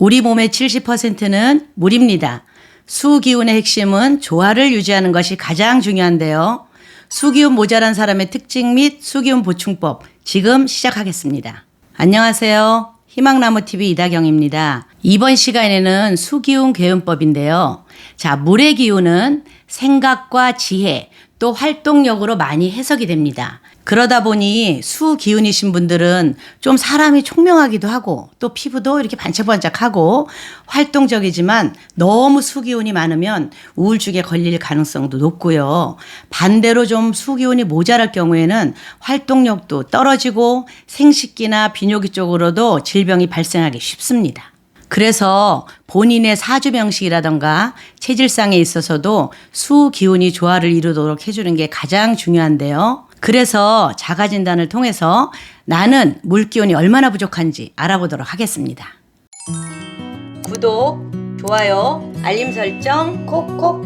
우리 몸의 70%는 물입니다. 수기운의 핵심은 조화를 유지하는 것이 가장 중요한데요. 수기운 모자란 사람의 특징 및 수기운 보충법 지금 시작하겠습니다. 안녕하세요. 희망나무TV 이다경입니다. 이번 시간에는 수기운 개운법인데요. 자, 물의 기운은 생각과 지혜 또 활동력으로 많이 해석이 됩니다. 그러다 보니 수기운이신 분들은 좀 사람이 총명하기도 하고 또 피부도 이렇게 반짝반짝하고 활동적이지만 너무 수기운이 많으면 우울증에 걸릴 가능성도 높고요. 반대로 좀 수기운이 모자랄 경우에는 활동력도 떨어지고 생식기나 비뇨기 쪽으로도 질병이 발생하기 쉽습니다. 그래서 본인의 사주명식이라던가 체질상에 있어서도 수기운이 조화를 이루도록 해주는 게 가장 중요한데요. 그래서 자가진단을 통해서 나는 물기운이 얼마나 부족한지 알아보도록 하겠습니다. 구독, 좋아요, 알림 설정 콕콕.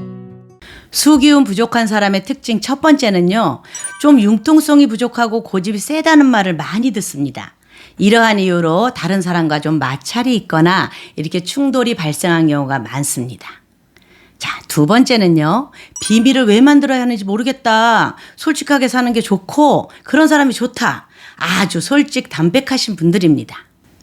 수기운 부족한 사람의 특징 첫 번째는요. 좀 융통성이 부족하고 고집이 세다는 말을 많이 듣습니다. 이러한 이유로 다른 사람과 좀 마찰이 있거나 이렇게 충돌이 발생한 경우가 많습니다. 자, 두 번째는요. 비밀을 왜 만들어야 하는지 모르겠다. 솔직하게 사는 게 좋고 그런 사람이 좋다. 아주 솔직 담백하신 분들입니다.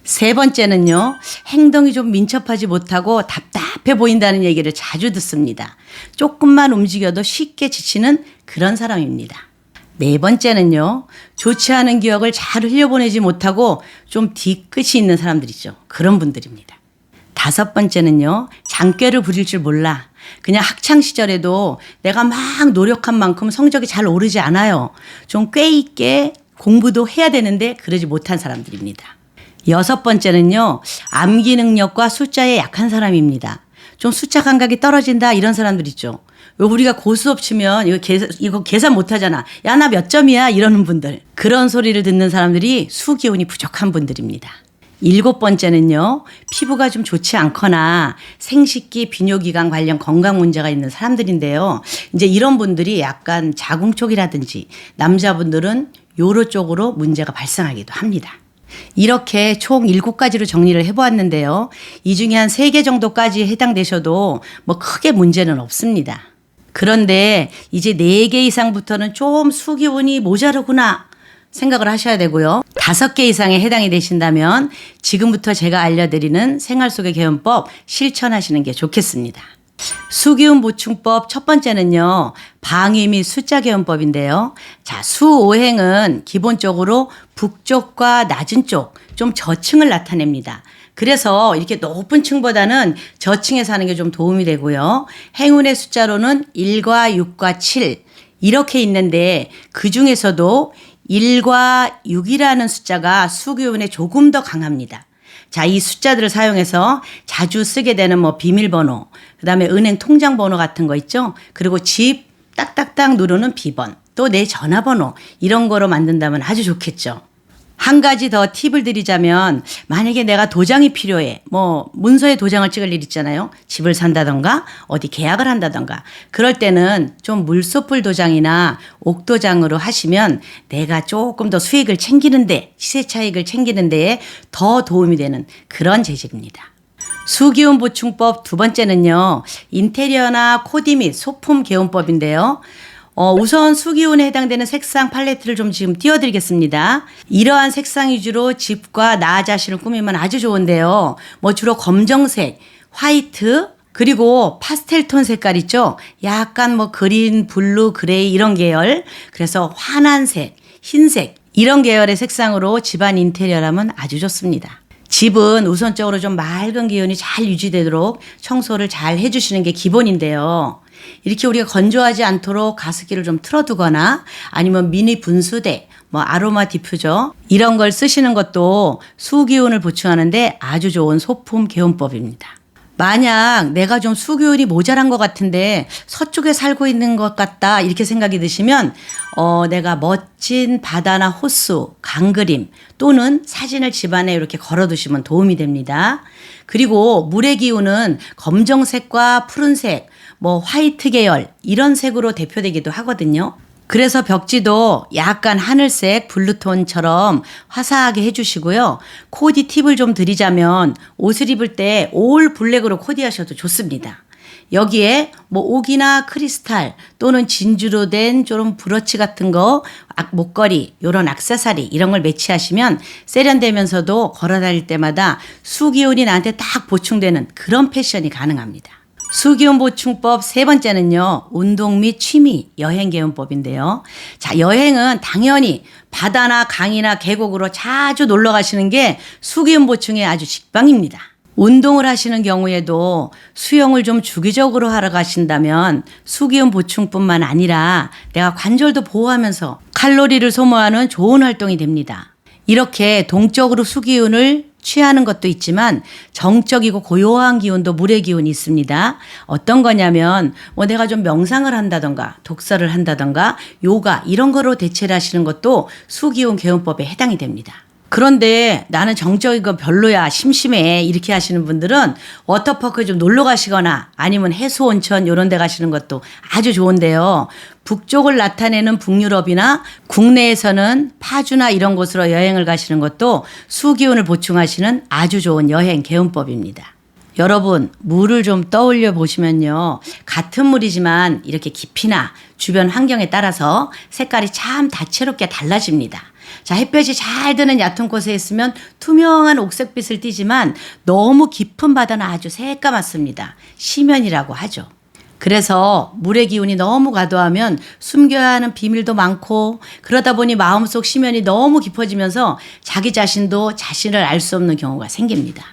세 번째는요. 행동이 좀 민첩하지 못하고 답답해 보인다는 얘기를 자주 듣습니다. 조금만 움직여도 쉽게 지치는 그런 사람입니다. 네 번째는요. 좋지 않은 기억을 잘 흘려보내지 못하고 좀 뒤끝이 있는 사람들이죠. 그런 분들입니다. 다섯 번째는요. 장꾀를 부릴 줄 몰라. 그냥 학창시절에도 내가 막 노력한 만큼 성적이 잘 오르지 않아요. 좀 꽤 있게 공부도 해야 되는데 그러지 못한 사람들입니다. 여섯 번째는요. 암기 능력과 숫자에 약한 사람입니다. 좀 숫자 감각이 떨어진다 이런 사람들 있죠. 우리가 고수업 치면 이거 계산 못하잖아. 야, 나 몇 점이야 이러는 분들. 그런 소리를 듣는 사람들이 수기운이 부족한 분들입니다. 일곱 번째는요. 피부가 좀 좋지 않거나 생식기, 비뇨기관 관련 건강 문제가 있는 사람들인데요. 이제 이런 분들이 약간 자궁 쪽이라든지 남자분들은 요로 쪽으로 문제가 발생하기도 합니다. 이렇게 총 7가지로 정리를 해보았는데요. 이 중에 한 3개 정도까지 해당되셔도 뭐 크게 문제는 없습니다. 그런데 이제 4개 이상부터는 좀 수기운이 모자르구나 생각을 하셔야 되고요. 5개 이상에 해당이 되신다면 지금부터 제가 알려드리는 생활 속의 개운법 실천하시는 게 좋겠습니다. 수기운 보충법 첫 번째는요. 방위 및 숫자 개운법인데요. 자, 수오행은 기본적으로 북쪽과 낮은 쪽, 좀 저층을 나타냅니다. 그래서 이렇게 높은 층보다는 저층에 사는 게 좀 도움이 되고요. 행운의 숫자로는 1과 6과 7 이렇게 있는데 그중에서도 1과 6이라는 숫자가 수기운에 조금 더 강합니다. 자, 이 숫자들을 사용해서 자주 쓰게 되는 뭐 비밀번호, 그다음에 은행 통장번호 같은 거 있죠. 그리고 집 딱딱딱 누르는 비번, 또 내 전화번호 이런 거로 만든다면 아주 좋겠죠. 한 가지 더 팁을 드리자면 만약에 내가 도장이 필요해. 뭐 문서에 도장을 찍을 일 있잖아요. 집을 산다던가 어디 계약을 한다던가 그럴 때는 좀 물소풀 도장이나 옥도장으로 하시면 내가 조금 더 수익을 챙기는데 시세 차익을 챙기는 데에 더 도움이 되는 그런 재질입니다. 수기운 보충법 두 번째는요. 인테리어나 코디 및 소품 개운법인데요. 우선 수기운에 해당되는 색상 팔레트를 좀 지금 띄워드리겠습니다. 이러한 색상 위주로 집과 나 자신을 꾸미면 아주 좋은데요. 뭐 주로 검정색, 화이트, 그리고 파스텔 톤 색깔 있죠. 약간 뭐 그린, 블루, 그레이 이런 계열. 그래서 환한 색, 흰색 이런 계열의 색상으로 집안 인테리어라면 아주 좋습니다. 집은 우선적으로 좀 맑은 기운이 잘 유지되도록 청소를 잘 해주시는 게 기본인데요. 이렇게 우리가 건조하지 않도록 가습기를 좀 틀어두거나 아니면 미니 분수대, 뭐 아로마 디퓨저 이런 걸 쓰시는 것도 수기운을 보충하는데 아주 좋은 소품 개운법입니다. 만약 내가 좀 수기운이 모자란 것 같은데 서쪽에 살고 있는 것 같다 이렇게 생각이 드시면 내가 멋진 바다나 호수, 강그림 또는 사진을 집안에 이렇게 걸어두시면 도움이 됩니다. 그리고 물의 기운은 검정색과 푸른색, 뭐 화이트 계열 이런 색으로 대표되기도 하거든요. 그래서 벽지도 약간 하늘색 블루톤처럼 화사하게 해주시고요. 코디 팁을 좀 드리자면 옷을 입을 때 올 블랙으로 코디하셔도 좋습니다. 여기에 뭐 옥이나 크리스탈 또는 진주로 된 좀 브로치 같은 거, 목걸이, 요런 액세서리 이런 걸 매치하시면 세련되면서도 걸어 다닐 때마다 수기운이 나한테 딱 보충되는 그런 패션이 가능합니다. 수기운 보충법 세 번째는요, 운동 및 취미, 여행 개운법인데요. 자, 여행은 당연히 바다나 강이나 계곡으로 자주 놀러 가시는 게 수기운 보충에 아주 직방입니다. 운동을 하시는 경우에도 수영을 좀 주기적으로 하러 가신다면 수기운 보충뿐만 아니라 내가 관절도 보호하면서 칼로리를 소모하는 좋은 활동이 됩니다. 이렇게 동적으로 수기운을 취하는 것도 있지만 정적이고 고요한 기운도 물의 기운이 있습니다. 어떤 거냐면 뭐 내가 좀 명상을 한다던가 독서를 한다던가 요가 이런 거로 대체를 하시는 것도 수기운 개운법에 해당이 됩니다. 그런데 나는 정적인 거 별로야, 심심해 이렇게 하시는 분들은 워터파크에 좀 놀러 가시거나 아니면 해수 온천 이런 데 가시는 것도 아주 좋은데요. 북쪽을 나타내는 북유럽이나 국내에서는 파주나 이런 곳으로 여행을 가시는 것도 수기운을 보충하시는 아주 좋은 여행 개운법입니다. 여러분, 물을 좀 떠올려 보시면요. 같은 물이지만 이렇게 깊이나 주변 환경에 따라서 색깔이 참 다채롭게 달라집니다. 자, 햇볕이 잘 드는 얕은 곳에 있으면 투명한 옥색빛을 띠지만 너무 깊은 바다는 아주 새까맣습니다. 심연이라고 하죠. 그래서 물의 기운이 너무 과도하면 숨겨야 하는 비밀도 많고 그러다 보니 마음속 심연이 너무 깊어지면서 자기 자신도 자신을 알 수 없는 경우가 생깁니다.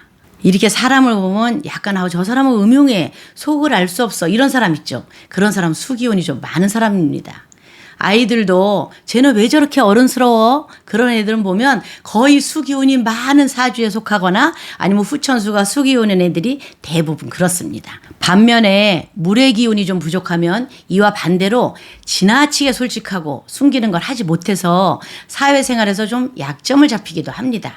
이렇게 사람을 보면 약간 저 사람은 음흉해, 속을 알 수 없어 이런 사람 있죠. 그런 사람 수기운이 좀 많은 사람입니다. 아이들도 쟤는 왜 저렇게 어른스러워? 그런 애들은 보면 거의 수기운이 많은 사주에 속하거나 아니면 후천수가 수기운인 애들이 대부분 그렇습니다. 반면에 물의 기운이 좀 부족하면 이와 반대로 지나치게 솔직하고 숨기는 걸 하지 못해서 사회생활에서 좀 약점을 잡히기도 합니다.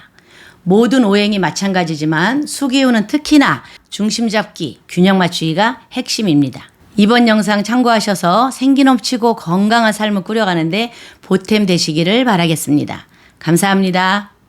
모든 오행이 마찬가지지만 수기운은 특히나 중심 잡기, 균형 맞추기가 핵심입니다. 이번 영상 참고하셔서 생기 넘치고 건강한 삶을 꾸려가는데 보탬 되시기를 바라겠습니다. 감사합니다.